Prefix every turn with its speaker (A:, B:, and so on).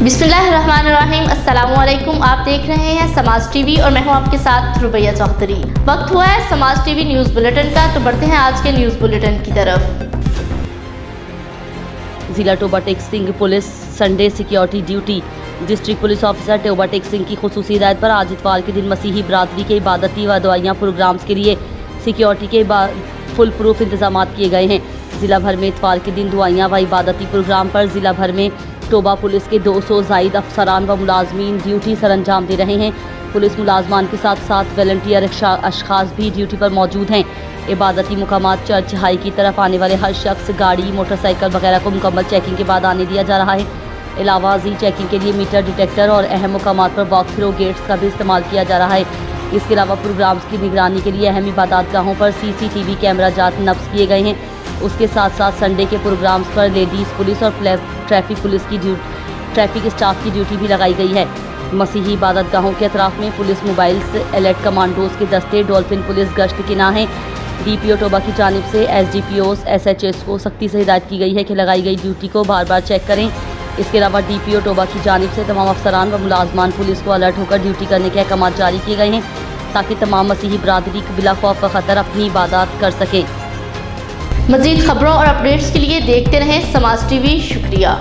A: बिस्मिल्लाहिर्रहमानिर्रहीम। अस्सलामुअलैकुम। आप देख रहे हैं समाज टीवी और मैं हूं आपके साथ रुबैया चौधरी। वक्त हुआ है समाज टीवी न्यूज़ बुलेटिन का, तो बढ़ते हैं आज के न्यूज़ बुलेटिन की तरफ।
B: जिला Toba Tek Singh police Sunday security duty. District police officer Toba Tek Singh की खुसूसी हिदायत पर आज इतवार के दिन मसीही बरादरी के इबादती व दवाइयाँ प्रोग्राम्स के लिए सिक्योरिटी के फुल प्रूफ इंतजाम किए गए हैं। जिला भर में इतवार के दिन दुआइयाँ व इबादती प्रोग्राम पर जिला भर में टोबा पुलिस के 200 जायद अफसरान व मुलाजमीन ड्यूटी सर अंजाम दे रहे हैं। पुलिस मुलाजमान के साथ साथ वॉलंटियर अशखास भी ड्यूटी पर मौजूद हैं। इबादती मुकामात चर्च हाई की तरफ आने वाले हर शख्स गाड़ी मोटरसाइकिल वगैरह को मुकम्मल चेकिंग के बाद आने दिया जा रहा है। अलावा जी चेकिंग के लिए मीटर डिटेक्टर और अहम मुकामात पर वॉक थ्रो गेट्स का भी इस्तेमाल किया जा रहा है। इसके अलावा प्रोग्राम्स की निगरानी के लिए अहम इबादतगाहों पर CCTV कैमरा जात नफ्स किए गए हैं। उसके साथ साथ संडे के प्रोग्राम्स पर लेडीज़ पुलिस और ट्रैफिक पुलिस की ट्रैफिक स्टाफ की ड्यूटी भी लगाई गई है। मसीही इबादतगाहों के अतराफ में पुलिस मोबाइल्स अलर्ट कमांडोज के दस्ते डॉल्फिन पुलिस गश्त की ना है। DPO टोबा की जानिब से SDPOs SHS को सख्ती से हिदायत की गई है कि लगाई गई ड्यूटी को बार बार चेक करें। इसके अलावा DPO टोबा की जानिब से तमाम अफसरान व मुलाजमान पुलिस को अलर्ट होकर ड्यूटी करने के अहकाम जारी किए गए हैं ताकि तमाम मसीही बरादरी बिला खौफ व ख़तर अपनी इबादत कर सकें।
A: मज़ीद खबरों और अपडेट्स के लिए देखते रहें समाज टीवी। शुक्रिया।